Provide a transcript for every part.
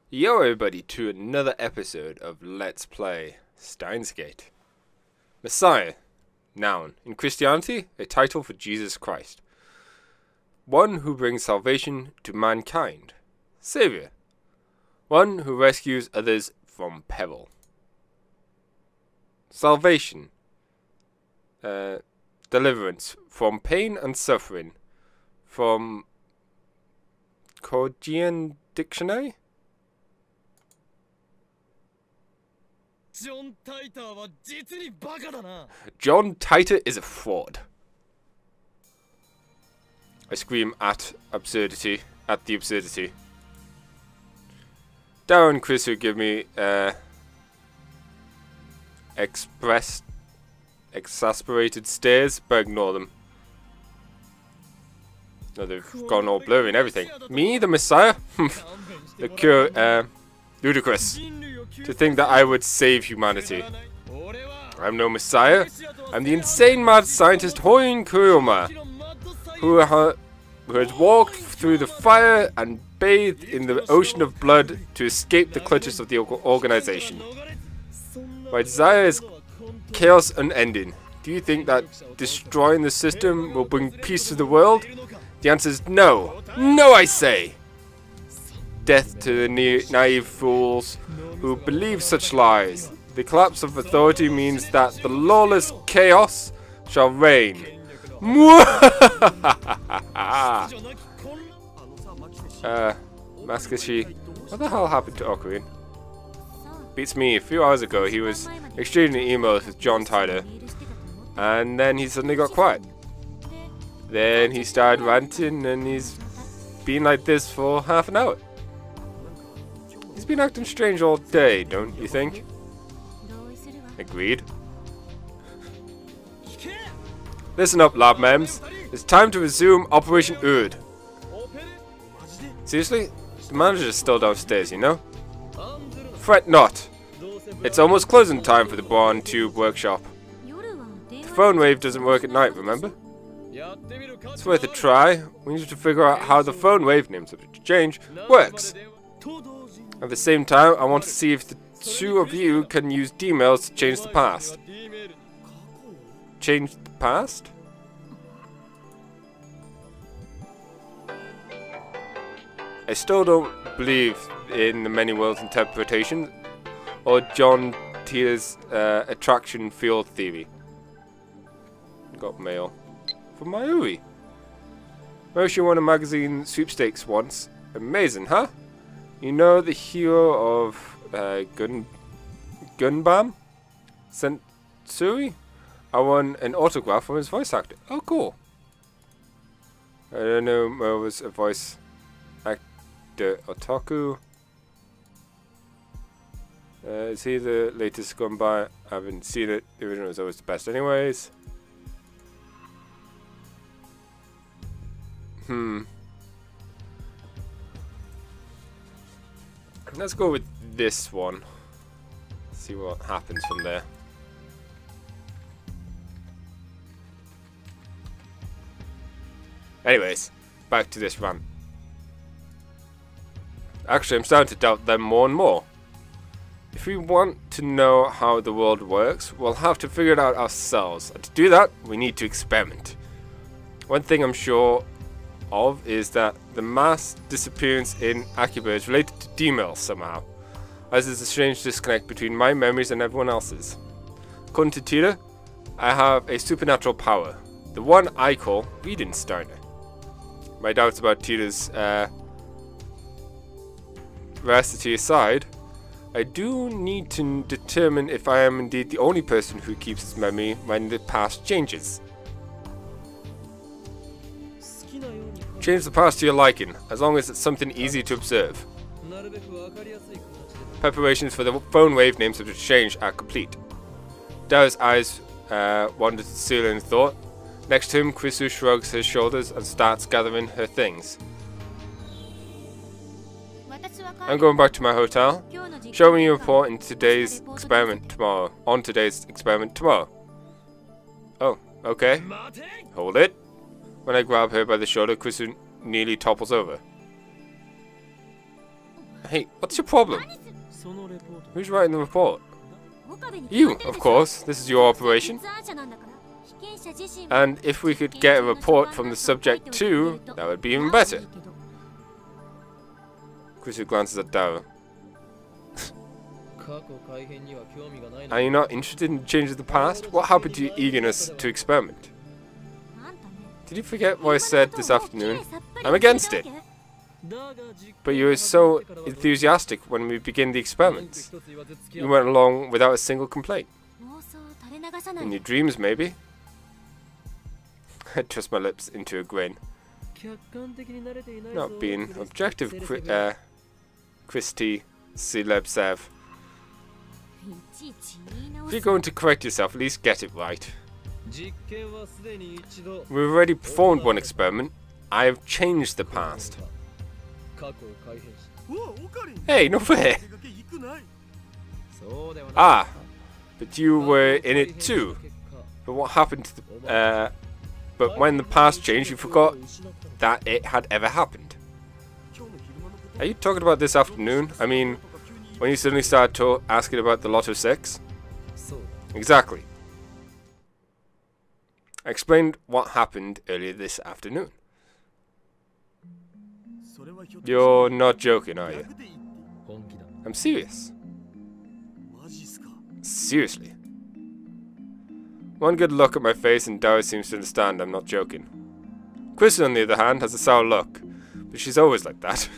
Yo everybody to another episode of Let's Play Steins. Messiah, noun. In Christianity, a title for Jesus Christ. One who brings salvation to mankind. Savior. One who rescues others from peril. Salvation. Deliverance from pain and suffering. From Korean Dictionary? John Titor is a fraud. I scream at absurdity. At the absurdity. Darren and Chris who give me exasperated stares, but ignore them. No, they've gone all blurry and everything. Me, the Messiah? Ludicrous. To think that I would save humanity. I'm no Messiah. I'm the insane mad scientist Hoin Kuruma, who has walked through the fire and bathed in the ocean of blood to escape the clutches of the organization. My desire is chaos unending. Do you think that destroying the system will bring peace to the world? The answer is no. No, I say! Death to the naive fools who believe such lies. The collapse of authority means that the lawless chaos shall reign. Maskashi, what the hell happened to Ocarina? Beats me. A few hours ago he was exchanging emails with John Titor, and then he suddenly got quiet. Then he started ranting, and he's been like this for half an hour. He's been acting strange all day, don't you think? Agreed. Listen up, lab mems. It's time to resume Operation Urd. Seriously? The manager's still downstairs, you know? Fret not. It's almost closing time for the Brawn Tube workshop. The phone wave doesn't work at night, remember? It's worth a try. We need to figure out how the phone wave, name subject to change, works. At the same time, I want to see if the two of you can use D-mails to change the past. Change the past? I still don't believe in the many worlds interpretation or John Titor's attraction field theory. Got mail from Mayuri. Moshi won a magazine sweepstakes once. Amazing, huh? You know the hero of Gunbam? Sensui? I won an autograph from his voice actor. Oh, cool. I don't know, Mo was a voice actor otaku. Is he the latest Gunbam? I haven't seen it. The original was always the best anyways. Let's go with this one. See what happens from there. Anyways, back to this rant. Actually, I'm starting to doubt them more and more. If we want to know how the world works, we'll have to figure it out ourselves. And to do that, we need to experiment. One thing I'm sure of is that the mass disappearance in Akiba is related to D-mail somehow, as there's a strange disconnect between my memories and everyone else's. According to Titor, I have a supernatural power, the one I call Wiedensteiner. My doubts about Titor's veracity aside, I do need to determine if I am indeed the only person who keeps his memory when the past changes. Change the past to your liking, as long as it's something easy to observe. Preparations for the phone wave name subject to change are complete. Dara's eyes wandered to the ceiling in thought. Next to him, Krisu shrugs his shoulders and starts gathering her things. I'm going back to my hotel. Show me your report on today's experiment tomorrow. Oh, okay. Hold it. When I grab her by the shoulder, Krisu nearly topples over. Hey, what's your problem? Who's writing the report? You, of course. This is your operation. And if we could get a report from the subject too, that would be even better. Chrisu glances at Dao. Are you not interested in changes of the past? What happened to your eagerness to experiment? Did you forget what I said this afternoon? I'm against it. But you were so enthusiastic when we began the experiments. You went along without a single complaint. In your dreams, maybe? I twist my lips into a grin. Not being objective, Christy Silebsev. If you're going to correct yourself, at least get it right. We've already performed one experiment. I have changed the past. Hey, no fair! Ah, but you were in it too. But what happened to the... but when the past changed, you forgot that it had ever happened. Are you talking about this afternoon? I mean, when you suddenly started asking about the Lotto 6? Exactly. I explained what happened earlier this afternoon. You're not joking, are you? I'm serious. Seriously. One good look at my face and Dao seems to understand I'm not joking. Kristen, on the other hand, has a sour look, but she's always like that.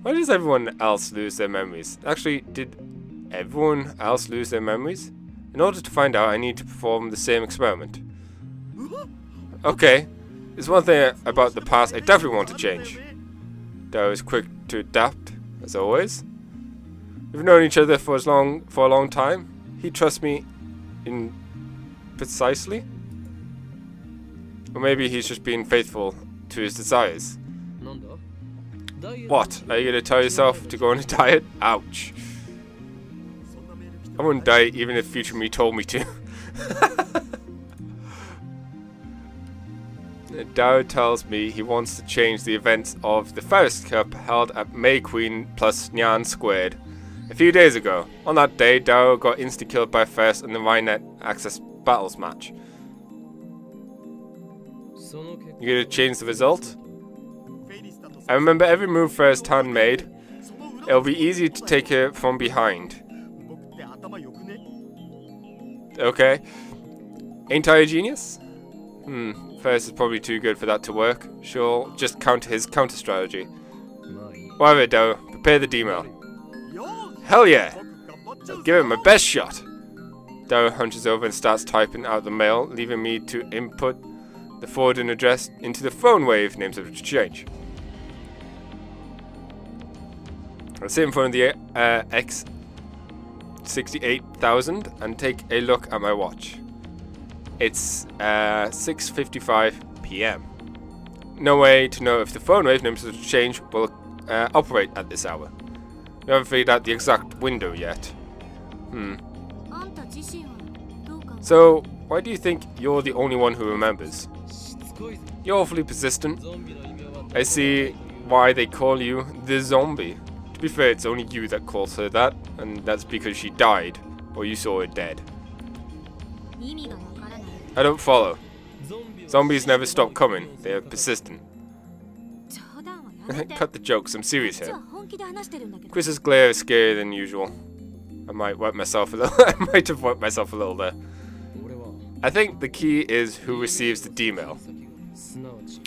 Why does everyone else lose their memories? Actually, did everyone else lose their memories? In order to find out, I need to perform the same experiment. Okay, there's one thing about the past I definitely want to change. Dao is quick to adapt, as always. We've known each other for a long time. He trusts me in precisely. Or maybe he's just being faithful to his desires. What? Are you going to tell yourself to go on a diet? Ouch. I wouldn't diet even if future me told me to. Dao tells me he wants to change the events of the first cup held at May Queen plus Nyan Squared a few days ago. On that day, Dao got insta-killed by First in the Rhinet Access Battles match. You gonna change the result? I remember every move First Hand made. It'll be easy to take her from behind. Okay. Ain't I a genius? First is probably too good for that to work. She'll just counter his counter strategy. Whatever, Dao. Prepare the demo. Hell yeah! I'll give it my best shot. Dao hunches over and starts typing out the mail, leaving me to input the forwarding address into the phone wave names of exchange. I sit in front of the X68000 and take a look at my watch. It's 6:55 PM. No way to know if the phone wave names of exchange will operate at this hour. We haven't figured out the exact window yet. So, why do you think you're the only one who remembers? You're awfully persistent. I see why they call you the zombie. To be fair, it's only you that calls her that, and that's because she died, or you saw her dead. I don't follow. Zombies never stop coming. They are persistent. Cut the jokes, I'm serious here. Chris's glare is scarier than usual. I might wipe myself a little. I might have wiped myself a little there. I think the key is who receives the D-mail.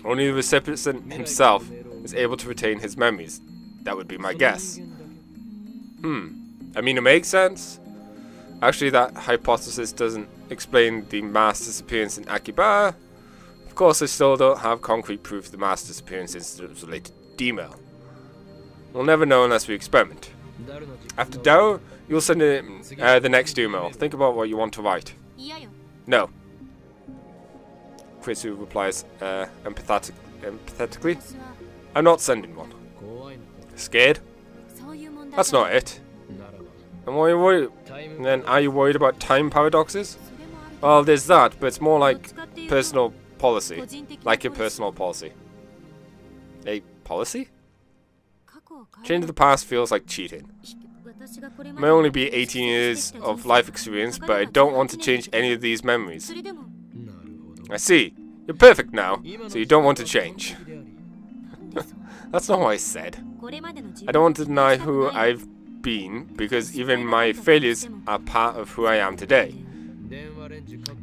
Only the recipient himself is able to retain his memories. That would be my guess. I mean, it makes sense. Actually, that hypothesis doesn't explain the mass disappearance in Akiba. Of course, I still don't have concrete proof the mass disappearance incident was related to D-mail. We'll never know unless we experiment. After Dao, you'll send in the next email. Think about what you want to write. No. Chrisu replies empathetically. I'm not sending one. Scared? That's not it. And what are you worried? And then, are you worried about time paradoxes? Well, there's that, but it's more like personal policy. Like your personal policy. A policy? Changing the past feels like cheating. I may only be 18 years of life experience, but I don't want to change any of these memories. I see. You're perfect now, so you don't want to change. That's not what I said. I don't want to deny who I've been, because even my failures are part of who I am today.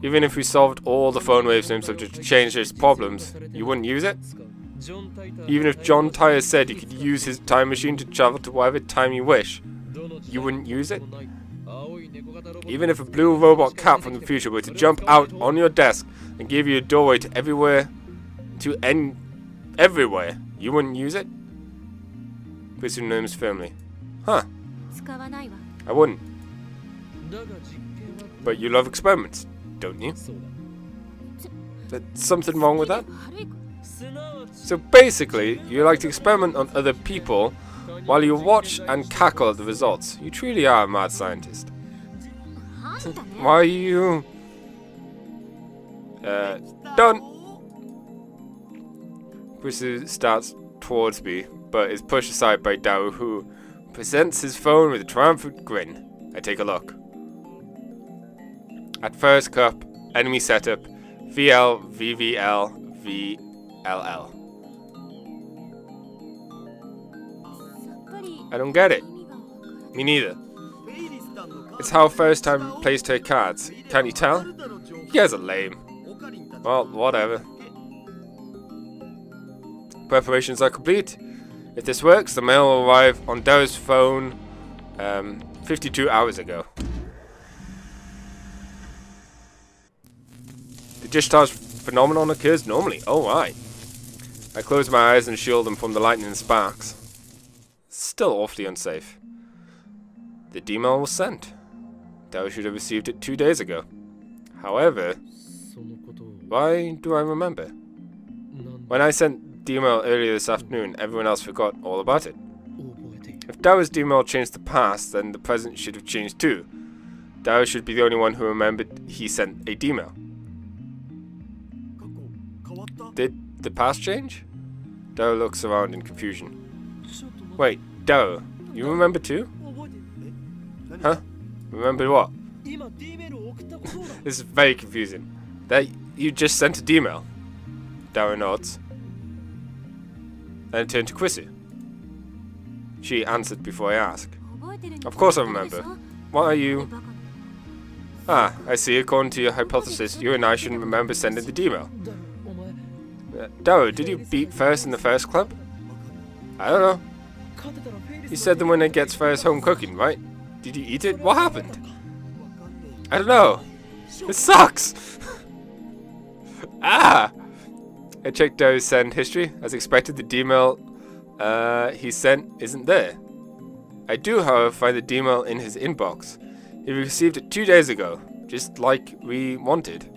Even if we solved all the phone waves and subject to change its problems, you wouldn't use it? Even if John Tyre said you could use his time machine to travel to whatever time you wish, you wouldn't use it? Even if a blue robot cat from the future were to jump out on your desk and give you a doorway to everywhere, you wouldn't use it? Christian names firmly. Huh. I wouldn't. But you love experiments, don't you? There's something wrong with that? So basically, you like to experiment on other people while you watch and cackle at the results. You truly are a mad scientist. Why are you... done! Brisu starts towards me, but is pushed aside by Dao, who presents his phone with a triumphant grin. I take a look. At first cup, enemy setup, VL, VVL, VLL. I don't get it. Me neither. It's how first time players take cards. Can't you tell? You guys are lame. Well, whatever. Preparations are complete. If this works, the mail will arrive on Dao's phone 52 hours ago. The discharge phenomenon occurs normally. Oh, right. I close my eyes and shield them from the lightning and sparks. Still awfully unsafe. The D-mail was sent. Dao should have received it 2 days ago. However, why do I remember? When I sent D-mail earlier this afternoon, everyone else forgot all about it. If Dao's D-mail changed the past, then the present should have changed too. Dao should be the only one who remembered he sent a D-mail. Did the past change? Dao looks around in confusion. Wait, Dao, you remember too? Huh? Remember what? This is very confusing. That you just sent a D-mail. Dao nods. Then turned to Chrissy. She answered before I asked. Of course I remember. What are you... Ah, I see. According to your hypothesis, you and I shouldn't remember sending the D-mail. Dao, did you beat first in the first club? I don't know. You said the winner gets first home cooking, right? Did you eat it? What happened? I don't know. This sucks! Ah! I checked Dao's send history. As expected, the D-mail he sent isn't there. I do, however, find the D-mail in his inbox. He received it 2 days ago, just like we wanted.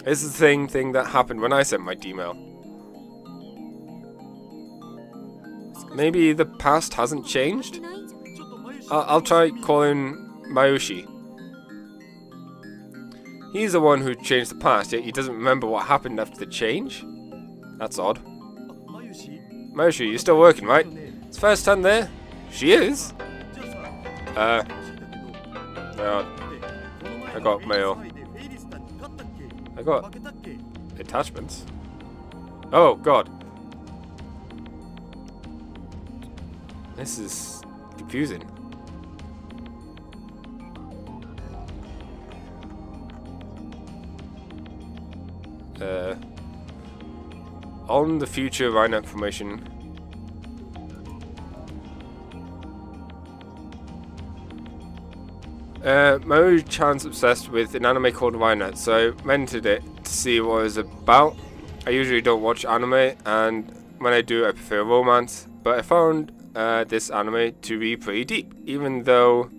This is the same thing that happened when I sent my D-mail. Maybe the past hasn't changed? I'll try calling Mayushi. He's the one who changed the past, yet he doesn't remember what happened after the change? That's odd. Mayushi, you're still working, right? It's first time there? She is? I got mail. I got attachments. Oh, God. This is confusing. On the future Rhino information. Maru-chan's obsessed with an anime called Rhino, so I rented it to see what it was about. I usually don't watch anime, and when I do I prefer romance, but I found this anime to be pretty deep. Even though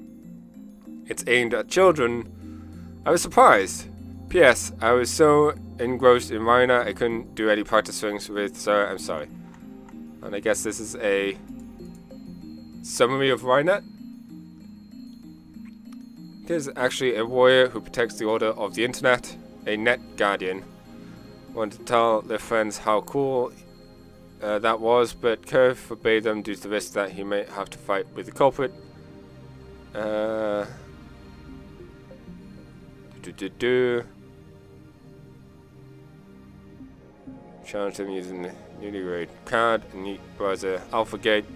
it's aimed at children, I was surprised. P.S. I was so engrossed in Rhino I couldn't do any practice swings with, so I'm sorry. And I guess this is a summary of Rhino. Here's actually a warrior who protects the order of the internet, a net guardian. Wanted to tell their friends how cool that was, but Kerr forbade them due to the risk that he may have to fight with the culprit. Challenged him using the newly raid card and he was a Alpha Gate.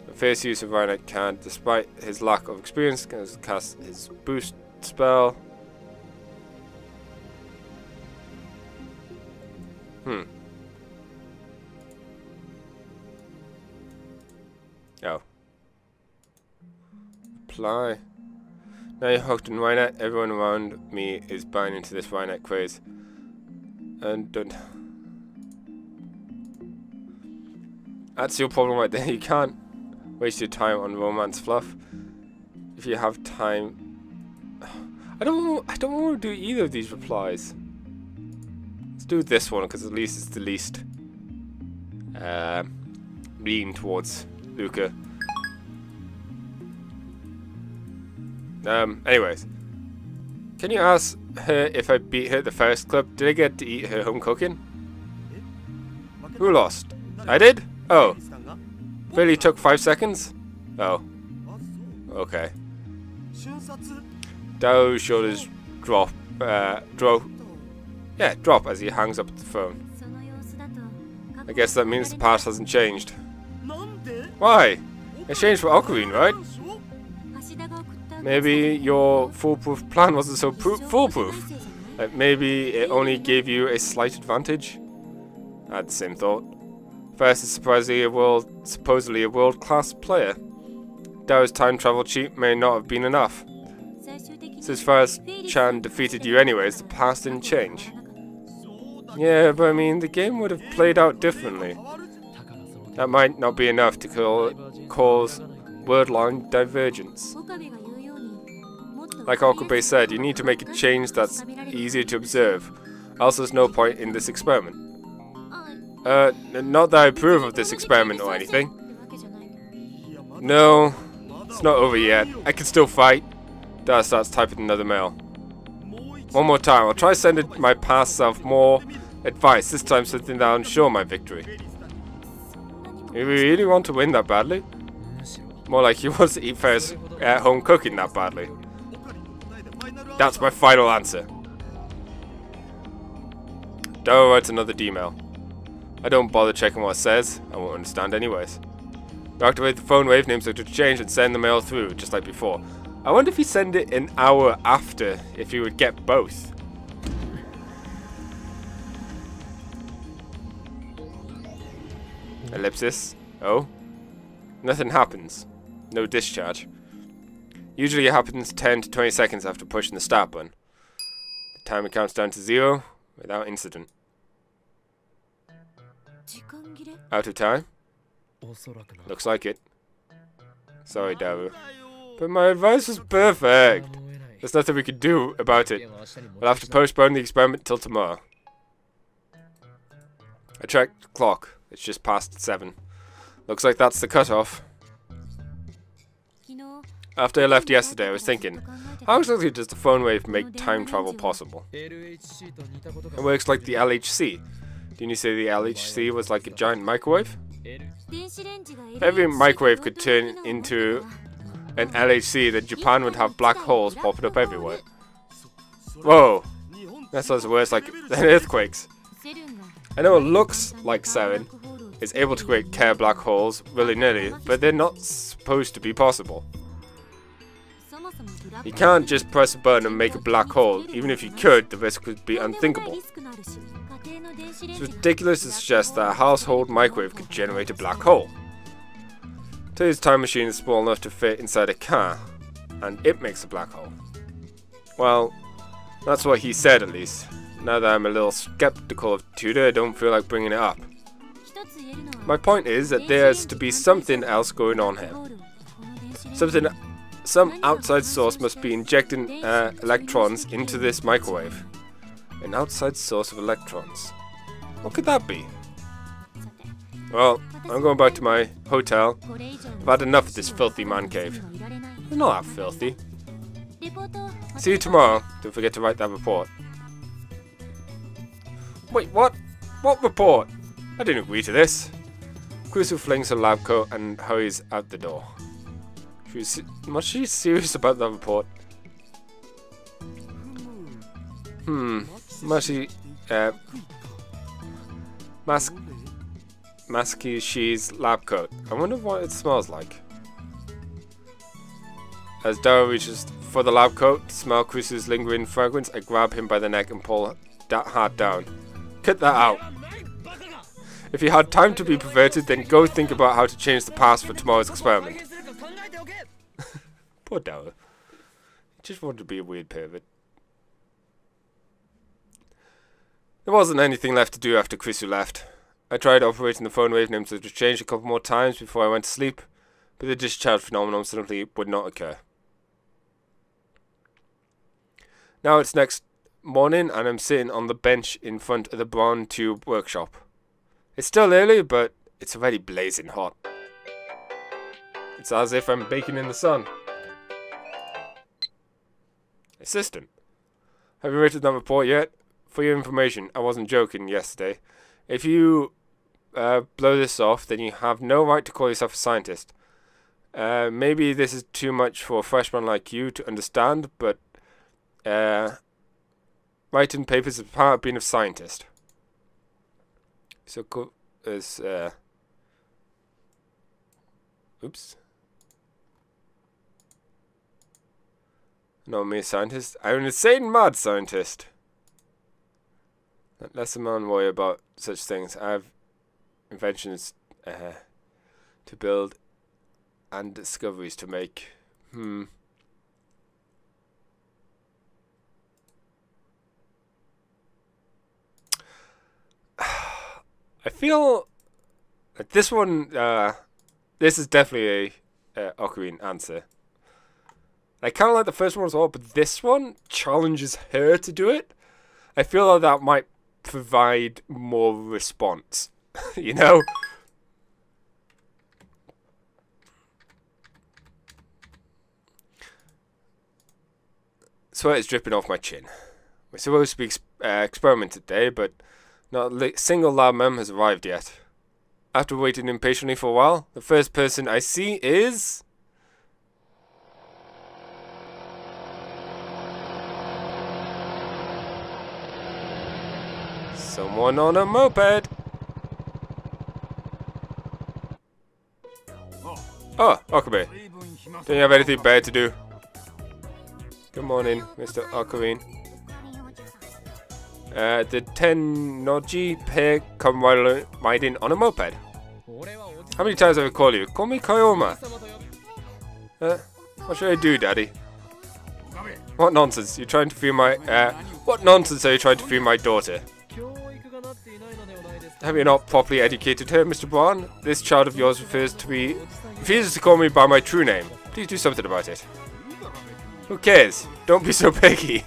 The fierce use of Rhynite card, despite his lack of experience, can cast his boost spell. Oh. Apply. Now you're hooked on Rhynite. Everyone around me is buying into this Rhynite craze. And don't. That's your problem right there. You can't waste your time on romance fluff. If you have time. I don't want to do either of these replies. Let's do this one because at least it's the least lean towards Luca. Anyways, can you ask her if I beat her at the first club? Did I get to eat her home cooking? Who lost? I did? Oh. Really took 5 seconds? Oh. Okay. Dao's shoulders drop as he hangs up the phone. I guess that means the past hasn't changed. Why? It changed for Ocarine, right? Maybe your foolproof plan wasn't so foolproof. Maybe it only gave you a slight advantage. I had the same thought. First, it's supposedly a world-class player. Dao's time travel cheat may not have been enough. Since first Chan defeated you anyways, the past didn't change. Yeah, but I mean, the game would have played out differently. That might not be enough to cause word-line divergence. Like Okabe said, you need to make a change that's easier to observe. Else there's no point in this experiment. Not that I approve of this experiment or anything. No, it's not over yet. I can still fight. Dao starts typing another mail. One more time, I'll try sending my past self more advice, this time something that'll ensure my victory. You really want to win that badly? More like he wants to eat first home cooking that badly. That's my final answer. Dao writes another D-mail. I don't bother checking what it says. I won't understand anyways. You activate the phone wave, names are to change and send the mail through, just like before. I wonder if he send it an hour after, if he would get both. Ellipsis. Oh. Nothing happens. No discharge. Usually it happens 10 to 20 seconds after pushing the start button. The timer counts down to 0 without incident. Out of time? Looks like it. Sorry, Daru. But my advice was perfect. There's nothing we could do about it. We'll have to postpone the experiment till tomorrow. I checked the clock. It's just past 7. Looks like that's the cutoff. After I left yesterday, I was thinking, how exactly does the phone wave make time travel possible? It works like the LHC. Didn't you say the LHC was like a giant microwave? If every microwave could turn into an LHC, then Japan would have black holes popping up everywhere. Whoa! That sounds worse like than earthquakes. I know it looks like Seren is able to create Kerr black holes willy-nilly, but they're not supposed to be possible. You can't just press a button and make a black hole. Even if you could, the risk would be unthinkable. It's ridiculous to suggest that a household microwave could generate a black hole. Today's time machine is small enough to fit inside a car, and it makes a black hole. Well, that's what he said at least. Now that I'm a little skeptical of Tudor, I don't feel like bringing it up. My point is that there's to be something else going on here. Some outside source must be injecting electrons into this microwave. An outside source of electrons. What could that be? Well, I'm going back to my hotel. I've had enough of this filthy man cave. It's not that filthy. See you tomorrow. Don't forget to write that report. Wait, what? What report? I didn't agree to this. Kusu flings her lab coat and hurries out the door. Was she serious about that report? Maskishi's lab coat. I wonder what it smells like. As Dara reaches for the lab coat to smell Kusu's lingering fragrance, I grab him by the neck and pull that hat down. Cut that out. If you had time to be perverted, then go think about how to change the past for tomorrow's experiment. Poor Dara. Just wanted to be a weird pervert. There wasn't anything left to do after Kusu left. I tried operating the phone wave names to change a couple more times before I went to sleep, but the discharge phenomenon simply would not occur. Now it's next morning and I'm sitting on the bench in front of the Braun Tube workshop. It's still early, but it's already blazing hot. It's as if I'm baking in the sun. Assistant, have you written that report yet? For your information, I wasn't joking yesterday. If you blow this off, then you have no right to call yourself a scientist. Maybe this is too much for a freshman like you to understand, but writing papers is part of being a scientist. So cool as oops. Not me a scientist. I'm an insane mad scientist. Let a man worry about such things. I have inventions to build and discoveries to make. I feel like this one, this is definitely a Ocarina answer. I kind of like the first one as well, but this one challenges her to do it. I feel like that might provide more response, you know? Sweat is dripping off my chin. We're supposed to be experimented today, but not a single lab member has arrived yet. After waiting impatiently for a while, the first person I see is... someone on a moped. Oh, Okabe. Don't you have anything better to do? Good morning, Mr. Ocarine. The Tennoji pair come riding on a moped. How many times have I called you? Call me Kayoma. What should I do, Daddy? What nonsense? You're trying to feed my... what nonsense are you trying to feed my daughter? Have you not properly educated her, Mr. Braun? This child of yours refuses to call me by my true name. Please do something about it. Who cares? Don't be so picky.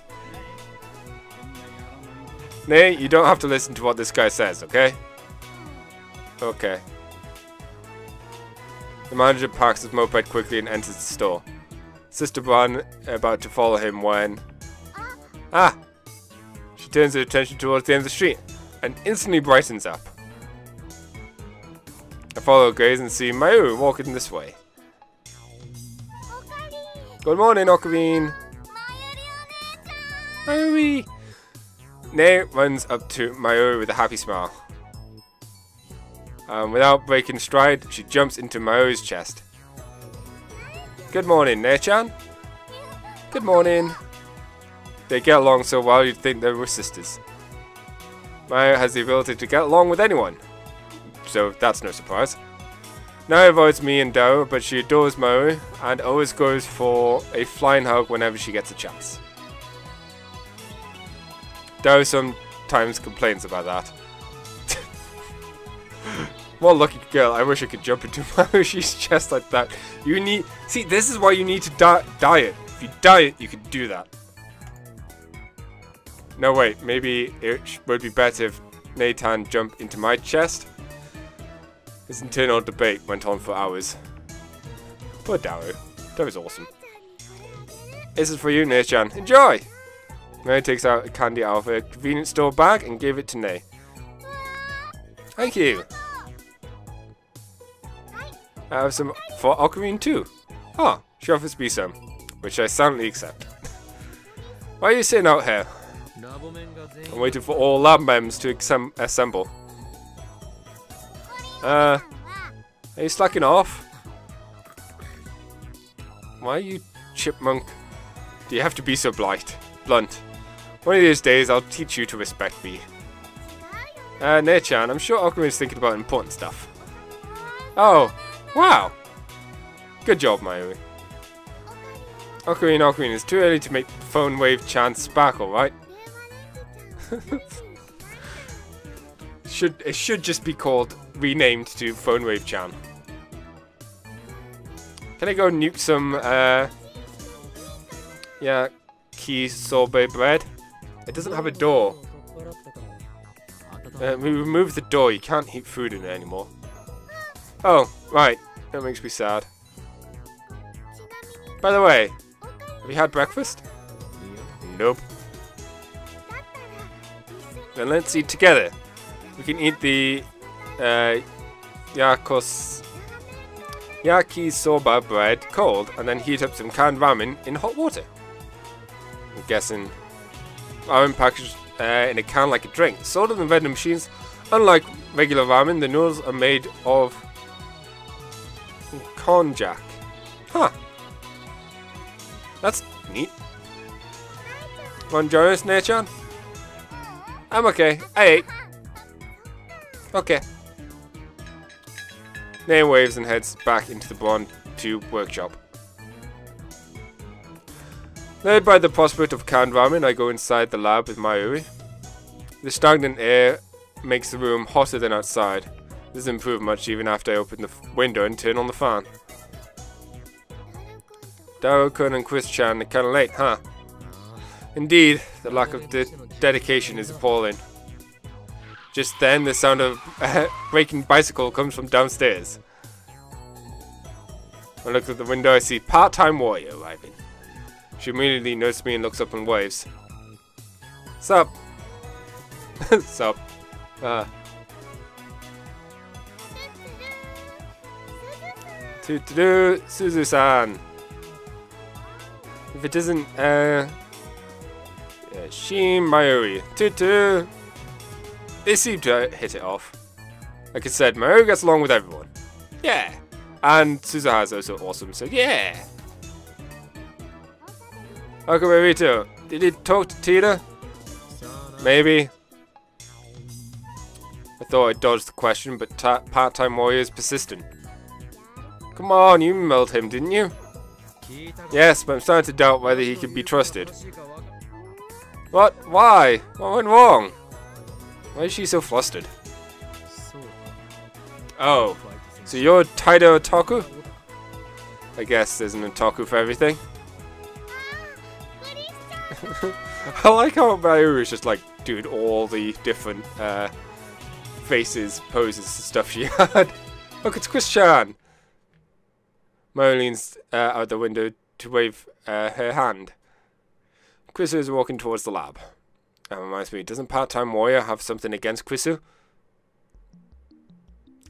Nay, you don't have to listen to what this guy says, okay? Okay. The manager parks his moped quickly and enters the store. Sister Braun about to follow him when... Ah! She turns her attention towards the end of the street and instantly brightens up. I follow her gaze and see Mayu walking this way. Good morning, Ocarine. Mayuri. Nae runs up to Mayuri with a happy smile. Without breaking stride, she jumps into Mayuri's chest. Good morning, Nae-chan. Good morning. They get along so well you'd think they were sisters. Mayu has the ability to get along with anyone, so that's no surprise. Nae avoids me and Dara, but she adores Mayu and always goes for a flying hug whenever she gets a chance. Dara sometimes complains about that. What lucky girl, I wish I could jump into Mayu's chest like that. See, this is why you need to diet. If you diet, you can do that. No, wait, maybe it would be better if Nathan jumped into my chest. This internal debate went on for hours. Poor Dara. That was awesome. This is for you, Nae-chan. Enjoy! Nae takes out a candy out of her convenience store bag and gave it to Nae. Thank you. I have some for Ocarine too. Oh, she offers me some, which I silently accept. Why are you sitting out here? I'm waiting for all lab members to assemble. Are you slacking off? Why are you chipmunk? Do you have to be so blunt? One of these days I'll teach you to respect me. Ne-chan, I'm sure Okarine's thinking about important stuff. Oh, wow! Good job, Mayuri. Ocarine, it's too early to make phone wave Chan sparkle, right? It should just be called, renamed to Phone Wave Chan. Can I go nuke some, yeah, key sorbet bread? It doesn't have a door. We removed the door, you can't heat food in it anymore. Oh, right, that makes me sad. By the way, have you had breakfast? Nope. Then let's eat together. We can eat the yakisoba bread cold and then heat up some canned ramen in hot water. I'm guessing ramen packaged in a can like a drink. Sold in the vending machines. Unlike regular ramen, the noodles are made of konjac. Huh. That's neat. Want to join us, Ne-chan? I'm okay. I ate. Okay. Ne waves and heads back into the Bond 2 workshop. Led by the prospect of canned ramen, I go inside the lab with Mayuri. The stagnant air makes the room hotter than outside. It doesn't improve much even after I open the window and turn on the fan. Daro-kun and Chris-chan are kinda late, huh? Indeed, the lack of dedication is appalling. Just then, the sound of a braking bicycle comes from downstairs. I look at the window, I see part-time warrior arriving. She immediately notices me and looks up and waves. Sup? Sup? Suzu-san. If it isn't, Shin Mayuri. Tutu. They seem to hit it off. Like I said, Mayuri gets along with everyone. Yeah. And Suzuha is also awesome, so yeah. Okamarito, did he talk to Tina? Maybe. I thought I dodged the question, but part-time warrior is persistent. Come on, you emailed him, didn't you? Yes, but I'm starting to doubt whether he can be trusted. What? Why? What went wrong? Why is she so flustered? Oh, so you're Taito Otaku? I guess there's an otaku for everything. I like how Mayuri is just like doing all the different faces, poses, and stuff she had. Look, it's Chris-chan. Mayuri leans out the window to wave her hand. Krisu is walking towards the lab. That reminds me, doesn't part-time warrior have something against Krisu?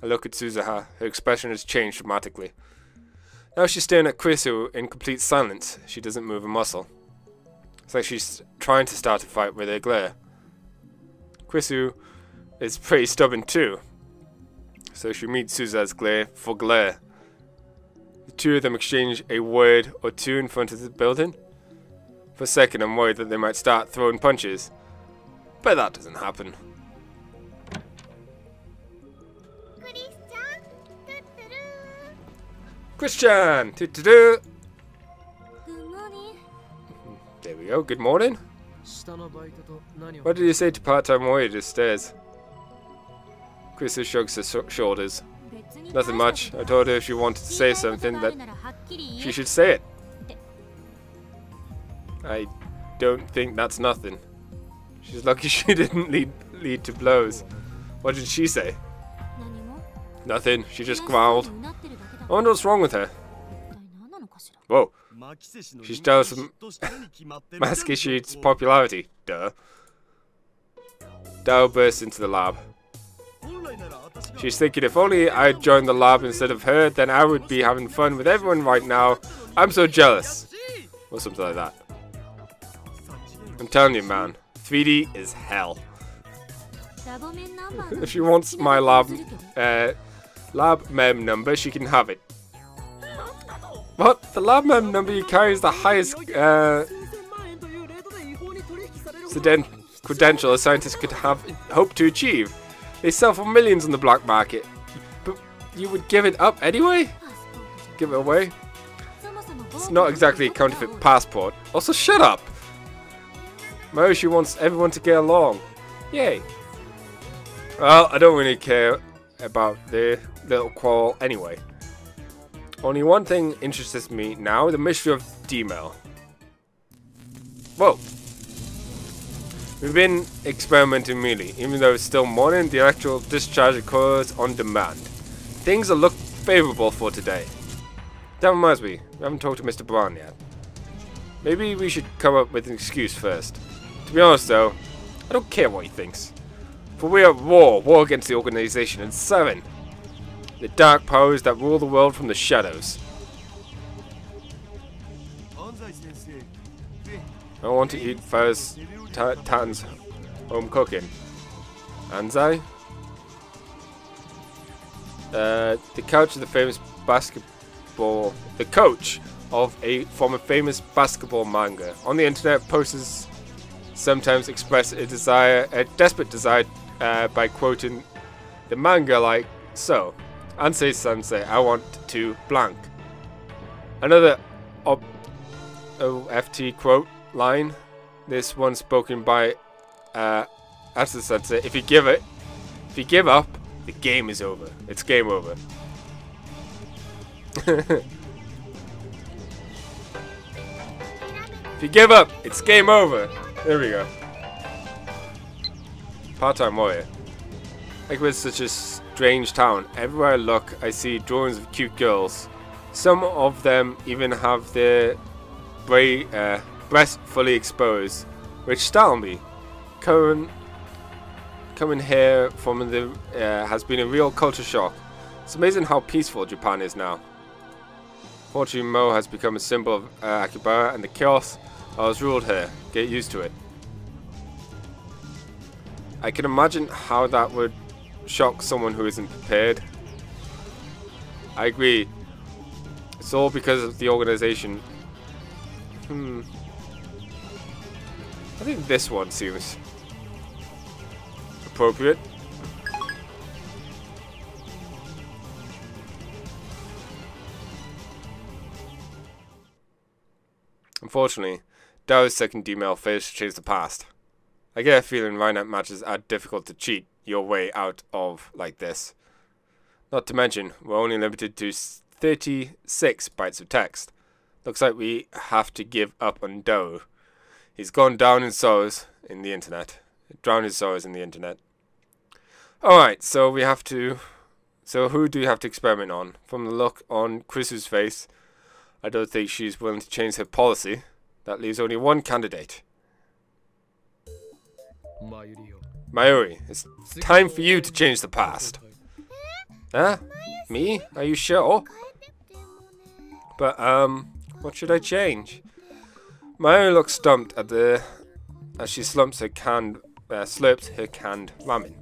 I look at Suzuha. Her expression has changed dramatically. Now she's staring at Krisu in complete silence. She doesn't move a muscle. It's like she's trying to start a fight with her glare. Krisu is pretty stubborn too. So she meets Suzuha's glare for glare. The two of them exchange a word or two in front of the building. For a second I'm worried that they might start throwing punches. But that doesn't happen. Chris-chan! There we go, good morning. What did you say to part-time warrior just stairs? Chris shrugs her shoulders. Nothing much. I told her if she wanted to say something that she should say it. I don't think that's nothing. She's lucky she didn't lead to blows. What did she say? Nothing. She just growled. I wonder what's wrong with her. Whoa. She's jealous of Maskishi's popularity. Duh. Dao bursts into the lab. She's thinking if only I'd joined the lab instead of her, then I would be having fun with everyone right now. I'm so jealous. Or something like that. I'm telling you, man. 3D is hell. If she wants my lab mem number, she can have it. What? The lab mem number you carry is the highest credential a scientist could hope to achieve. They sell for millions on the black market. But you would give it up anyway? Give it away? It's not exactly a counterfeit passport. Also, shut up! Marushi wants everyone to get along. Yay. Well, I don't really care about the little quarrel anyway. Only one thing interests me now, the mystery of D-Mail. Whoa. We've been experimenting really. Even though it's still morning, the electrical discharge occurs on demand. Things look favorable for today. That reminds me, we haven't talked to Mr. Brown yet. Maybe we should come up with an excuse first. To be honest though, I don't care what he thinks. For we are at war against the organization, and 7. The dark powers that rule the world from the shadows. I want to eat first Tan's home cooking. Anzai? The coach of the famous basketball... The coach from a famous basketball manga. On the internet, posters sometimes express a desperate desire by quoting the manga like so. Ansei Sensei, I want to blank. Another OFT quote line. This one spoken by Ansei Sensei. If you give up, the game is over. It's game over. If you give up, it's game over. There we go. Part-time warrior. Like with such a strange town, everywhere I look, I see drawings of cute girls. Some of them even have their breasts fully exposed, which startle me. Coming here from the has been a real culture shock. It's amazing how peaceful Japan is now. Fortunately, Mo has become a symbol of Akibara and the chaos that has ruled here. Get used to it. I can imagine how that would shock someone who isn't prepared. I agree. It's all because of the organization. I think this one seems appropriate. Unfortunately, Dao's second D-Mail fails to change the past. I get a feeling Rhineland matches are difficult to cheat your way out of like this. Not to mention, we're only limited to 36 bytes of text. Looks like we have to give up on Dao. He's gone down in sorrows in the internet. Drowned his sorrows in the internet. Alright, so we have to... So who do we have to experiment on? From the look on Chris's face, I don't think she's willing to change her policy. That leaves only one candidate. Mayuri, it's time for you to change the past. Huh? Me? Are you sure? But, what should I change? Mayuri looks stumped as she slurps her canned ramen.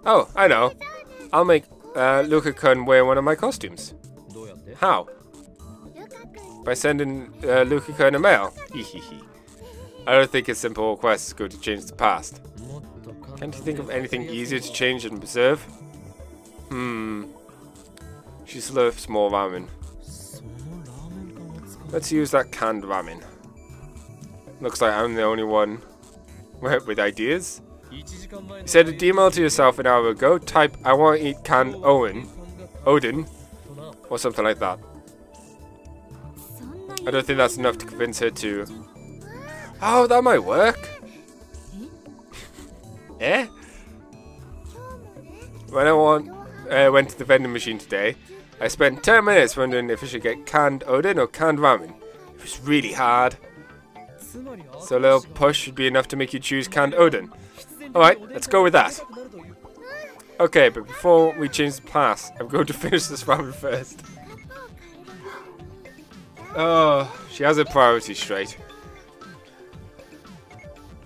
Oh, I know. I'll make Luka-kun wear one of my costumes. How? By sending Luka-kun a mail. I don't think a simple request is going to change the past. Can't you think of anything easier to change and preserve? She slurps more ramen. Let's use that canned ramen. Looks like I'm the only one with ideas. You said a D-Mail to yourself an hour ago. Type, I want to eat canned Odin, or something like that. I don't think that's enough to convince her to... Oh, that might work. Eh? When I went to the vending machine today, I spent 10 minutes wondering if I should get canned Odin or canned ramen. It was really hard. So a little push should be enough to make you choose canned Odin. Alright, let's go with that. Okay, but before we change the pass, I'm going to finish this ramen first. Oh, she has her priorities straight.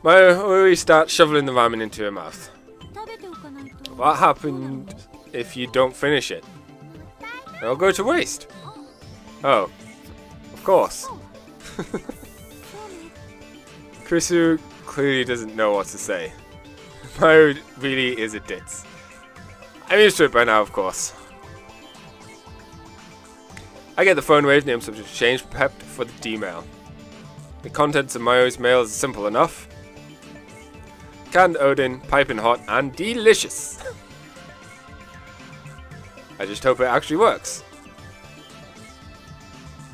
Mayuri starts shoveling the ramen into her mouth. What happened if you don't finish it? It'll go to waste. Oh, of course. Krisu clearly doesn't know what to say. Mayuri really is a ditz. I'm used to it by now, of course. I get the phone wave name subject to change prepped for the D-mail. The contents of Mayuri's mail is simple enough. Canned Odin, piping hot, and delicious. I just hope it actually works.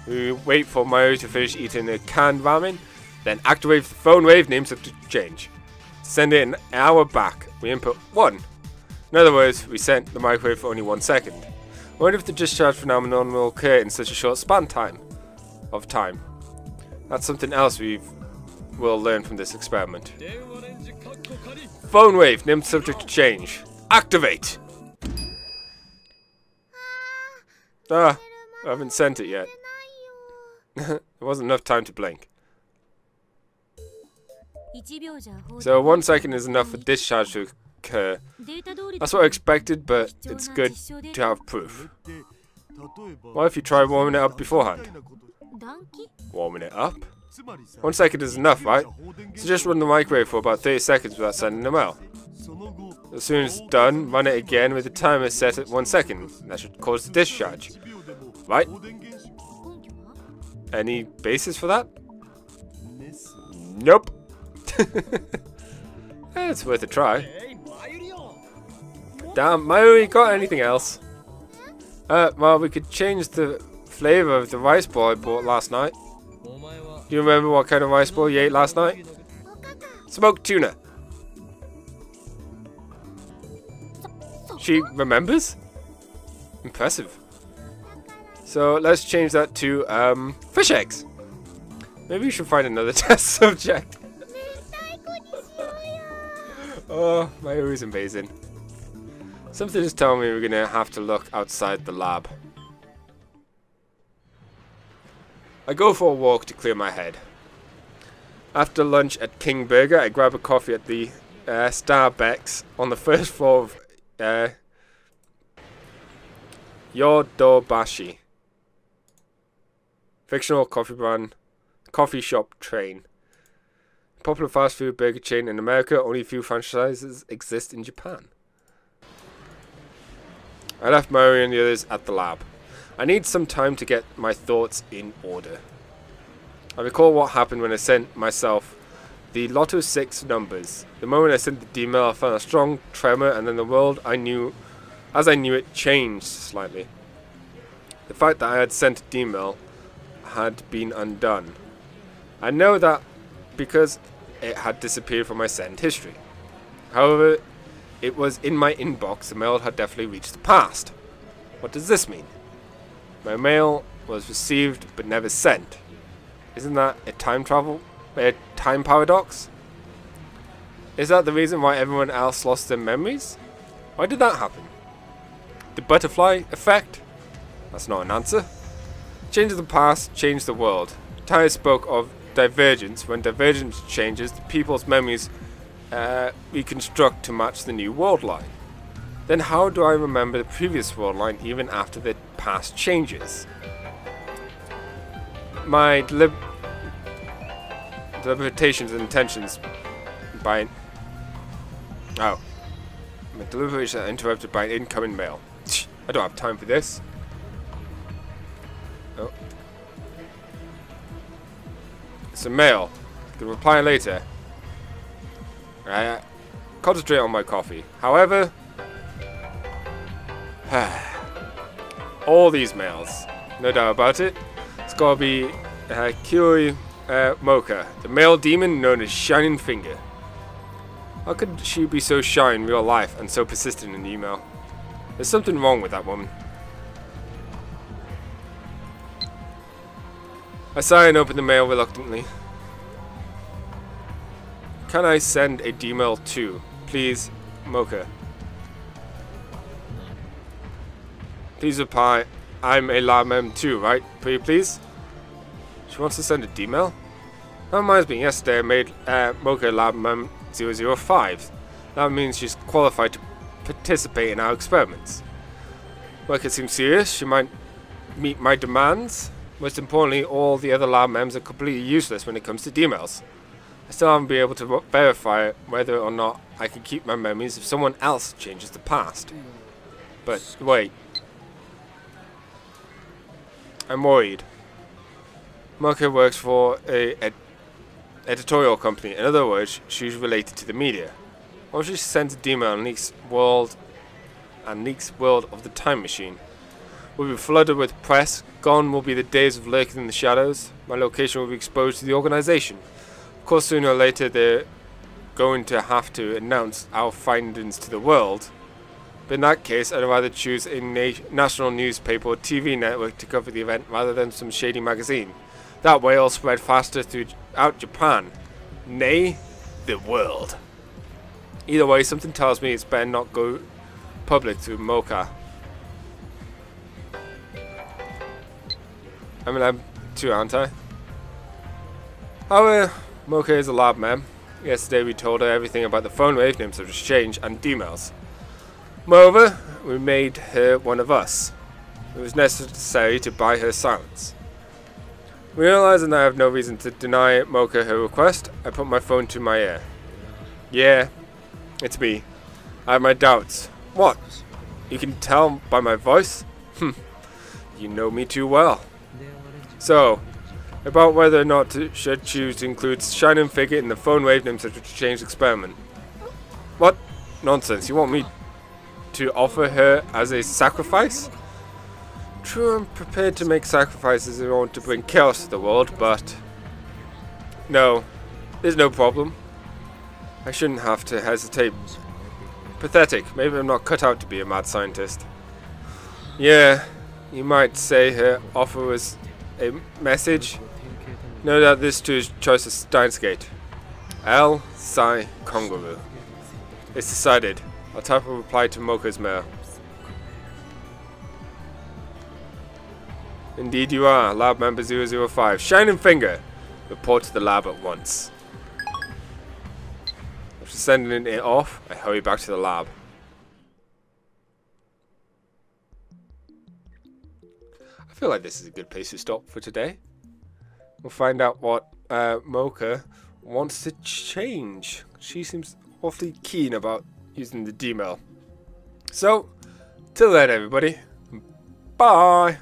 We wait for Mayuri to finish eating the canned ramen, then activate the phone wave name subject to change. Send it an hour back. We input 1. In other words, we sent the microwave for only 1 second. I wonder if the discharge phenomenon will occur in such a short span of time. That's something else will learn from this experiment. Phone wave, named subject to change. Activate! Ah, I haven't sent it yet. There wasn't enough time to blink. So 1 second is enough for discharge to occur. That's what I expected, but it's good to have proof. What if you try warming it up beforehand? Warming it up? 1 second is enough, right? So just run the microwave for about 30 seconds without sending them out. As soon as it's done, run it again with the timer set at 1 second. That should cause the discharge. Right? Any basis for that? Nope. It's worth a try. Damn, Mayuri, got anything else? Well, we could change the flavor of the rice ball I bought last night. Do you remember what kind of rice ball you ate last night? Smoked tuna. She remembers? Impressive. So let's change that to fish eggs. Maybe we should find another test subject. Oh, Mayuri's amazing. Something is telling me we're gonna have to look outside the lab. I go for a walk to clear my head. After lunch at King Burger, I grab a coffee at the Starbucks on the first floor of Yodobashi. Fictional coffee shop chain. Popular fast food burger chain in America, only a few franchises exist in Japan. I left Mayuri and the others at the lab. I need some time to get my thoughts in order. I recall what happened when I sent myself the Lotto 6 numbers. The moment I sent the email, I felt a strong tremor, and then the world as I knew it, changed slightly. The fact that I had sent a email had been undone. I know that because it had disappeared from my send history. However, it was in my inbox. The mail had definitely reached the past. What does this mean? My mail was received but never sent. Isn't that a time paradox? Is that the reason why everyone else lost their memories? Why did that happen? The butterfly effect? That's not an answer. Change of the past, change the world. Tyre spoke of divergence. When divergence changes, the people's memories reconstruct to match the new world line. Then how do I remember the previous world line even after the past changes? My deliberations and intentions by... Oh. My deliberations are interrupted by an incoming mail. I don't have time for this. Oh. It's a mail. I can reply later. Concentrate on my coffee. However, all these mails, no doubt about it. It's gotta be Kioi Mocha, the male demon known as Shining Finger. How could she be so shy in real life and so persistent in email? There's something wrong with that woman. I sigh and open the mail reluctantly. Can I send a D-mail too? Please, Mocha. Please reply, I'm a lab mem too, right? Pretty please? She wants to send a D-mail? That reminds me, yesterday I made Mocha lab mem 005. That means she's qualified to participate in our experiments. Mocha seems serious. She might meet my demands. Most importantly, all the other lab mems are completely useless when it comes to D-mails. I still haven't been able to verify whether or not I can keep my memories if someone else changes the past. But wait. I'm worried. Mocha works for a editorial company. In other words, she's related to the media. Or she sends a D-mail and leaks world of the time machine. We'll be flooded with press. Gone will be the days of lurking in the shadows. My location will be exposed to the organization. Of course, sooner or later they're going to have to announce our findings to the world. But in that case, I'd rather choose a national newspaper or TV network to cover the event rather than some shady magazine. That way it'll spread faster throughout Japan. Nay, the world. Either way, something tells me it's better not go public through Mocha. I'm in lab 2, aren't I? However, Mocha is a lab mem. Yesterday we told her everything about the phone wave, names of exchange, and D-mails. Moreover, we made her one of us. It was necessary to buy her silence. Realizing that I have no reason to deny Mocha her request, I put my phone to my ear. Yeah, it's me. I have my doubts. What? You can tell by my voice? You know me too well. So, about whether or not to should choose to include Shining Figure in the phone wave names of exchange experiment. What? Nonsense. You want me to offer her as a sacrifice? True, I'm prepared to make sacrifices in order to bring chaos to the world, but no, there's no problem. I shouldn't have to hesitate. Pathetic. Maybe I'm not cut out to be a mad scientist. Yeah, you might say her offer was a message. No doubt this too is choice of Steins gate. L. Psi Kangaroo. It's decided. I'll type a reply to Mocha's mail. Indeed you are, lab member 005. Shining Finger! Report to the lab at once. After sending it off, I hurry back to the lab. I feel like this is a good place to stop for today. We'll find out what Mocha wants to change. She seems awfully keen about using the D-mail. So, till then everybody, bye!